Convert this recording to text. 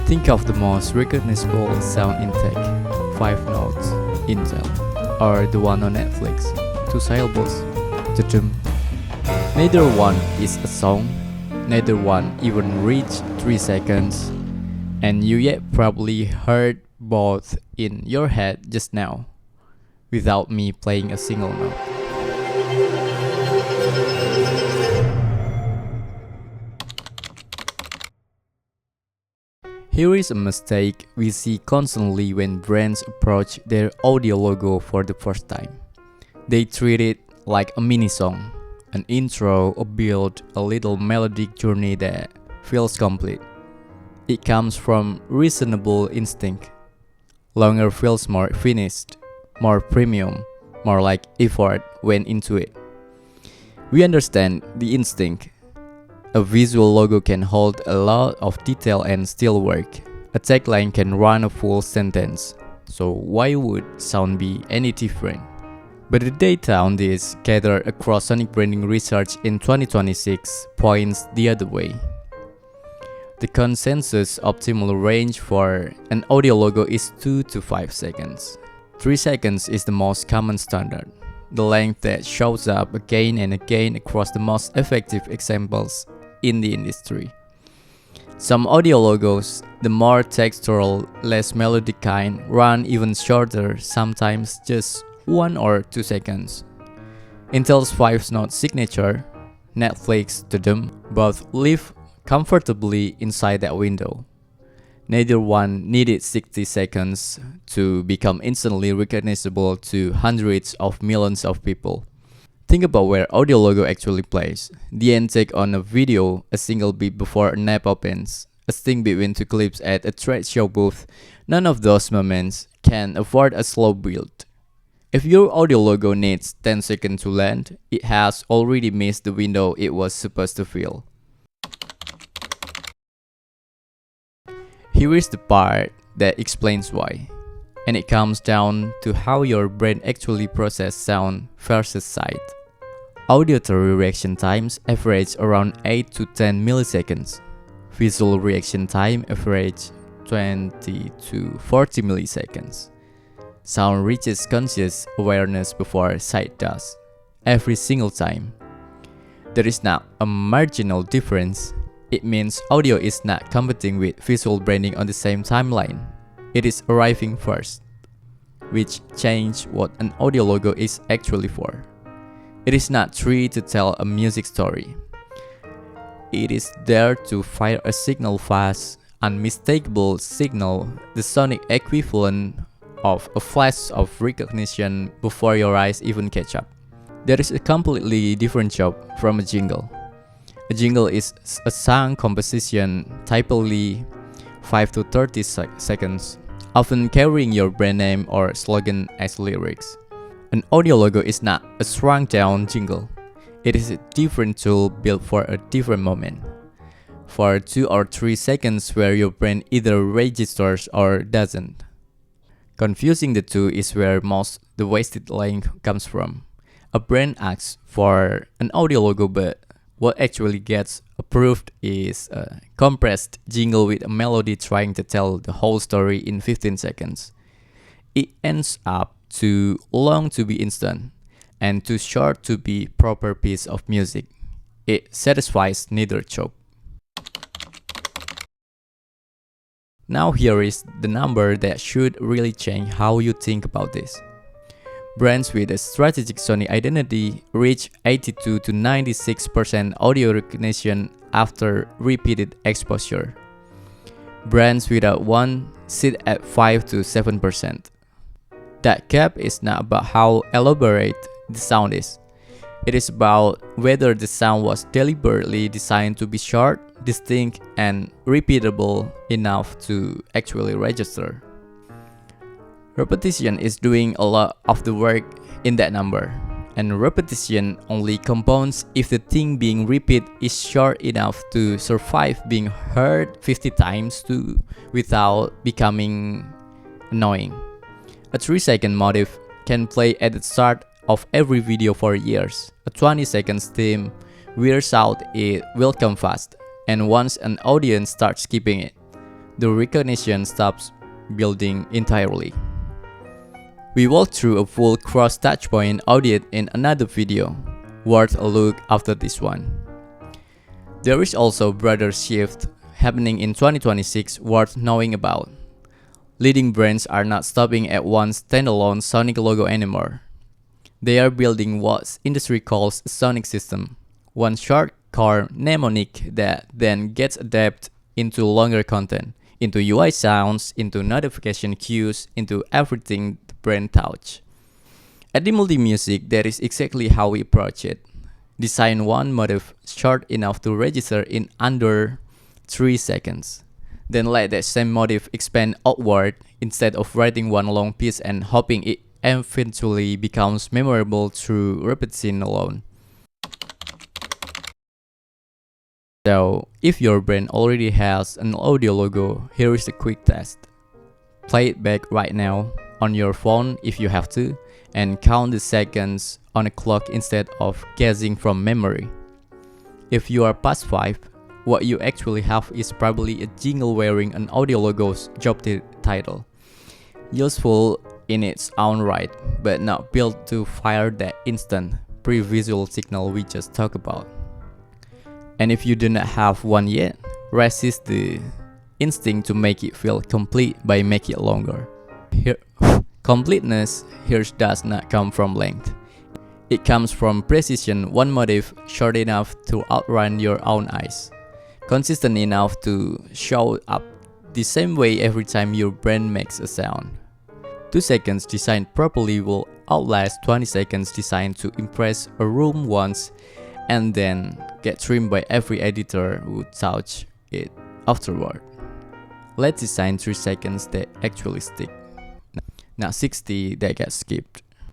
Think of the most recognizable sound intake, 5 notes, Intel, or the one on Netflix, 2 syllables, Tudum. Neither one is a song, neither one even reached 3 seconds, and you yet probably heard both in your head just now, without me playing a single note. Here is a mistake we see constantly when brands approach their audio logo for the first time. They treat it like a mini song, an intro, a build, a little melodic journey that feels complete. It comes from reasonable instinct. Longer feels more finished, more premium, more like effort went into it. We understand the instinct. A visual logo can hold a lot of detail and still work. A tagline can run a full sentence. So why would sound be any different? But the data on this gathered across sonic branding research in 2026 points the other way. The consensus optimal range for an audio logo is 2 to 5 seconds. 3 seconds is the most common standard, the length that shows up again and again across the most effective examples in the industry. Some audio logos, the more textural, less melodic kind, run even shorter, sometimes just 1 or 2 seconds. Intel's 5-note signature, Netflix, Tudum, both live comfortably inside that window. Neither one needed 60 seconds to become instantly recognizable to hundreds of millions of people. Think about where audio logo actually plays. The end take on a video, a single beat before an app opens, a sting between 2 clips at a trade show booth. None of those moments can afford a slow build. If your audio logo needs 10 seconds to land, it has already missed the window it was supposed to fill. Here is the part that explains why. And it comes down to how your brain actually processes sound versus sight. Auditory reaction times average around 8 to 10 milliseconds. Visual reaction time average 20 to 40 milliseconds. Sound reaches conscious awareness before sight does, every single time. There is not a marginal difference. It means audio is not competing with visual branding on the same timeline. It is arriving first, which changes what an audio logo is actually for. It is not tree to tell a music story. It is there to fire a signal fast, unmistakable signal, the sonic equivalent of a flash of recognition before your eyes even catch up. There is a completely different job from a jingle. A jingle is a song composition, typically 5 to 30 seconds, often carrying your brand name or slogan as lyrics. An audio logo is not a shrunk down jingle. It is a different tool built for a different moment. For 2 or 3 seconds where your brand either registers or doesn't. Confusing the two is where most the wasted length comes from. A brand asks for an audio logo, but what actually gets approved is a compressed jingle with a melody trying to tell the whole story in 15 seconds. It ends up too long to be instant and too short to be proper piece of music. It satisfies neither trope. Now here is the number that should really change how you think about this. Brands with a strategic sonic identity reach 82 to 96% audio recognition after repeated exposure. Brands without one sit at 5 to 7%. That gap is not about how elaborate the sound is. It is about whether the sound was deliberately designed to be short, distinct, and repeatable enough to actually register. Repetition is doing a lot of the work in that number, and repetition only compounds if the thing being repeated is short enough to survive being heard 50 times without becoming annoying. A 3-second motif can play at the start of every video for years. A 20-second theme wears out, it will come fast, and once an audience starts skipping it, the recognition stops building entirely. We walked through a full cross-touchpoint audit in another video, worth a look after this one. There is also a broader shift happening in 2026 worth knowing about. Leading brands are not stopping at one standalone sonic logo anymore. They are building what industry calls a sonic system, one short core mnemonic that then gets adapted into longer content, into UI sounds, into notification cues, into everything the brand touch. At the Multi-Music, that is exactly how we approach it. Design one motif short enough to register in under 3 seconds. Then let that same motif expand outward instead of writing one long piece and hoping it eventually becomes memorable through repetition alone. So, if your brand already has an audio logo, here is a quick test. Play it back right now on your phone if you have to, and count the seconds on a clock instead of guessing from memory. If you are past 5, what you actually have is probably a jingle wearing an audio logo's job title. Useful in its own right, but not built to fire that instant pre-visual signal we just talked about. And if you do not have one yet, resist the instinct to make it feel complete by making it longer. Completeness here does not come from length. It comes from precision, one motif short enough to outrun your own eyes, consistent enough to show up the same way every time your brand makes a sound. 2 seconds designed properly will outlast 20 seconds designed to impress a room once and then get trimmed by every editor who touch it afterward. Let's design 3 seconds that actually stick, not 60 that get skipped.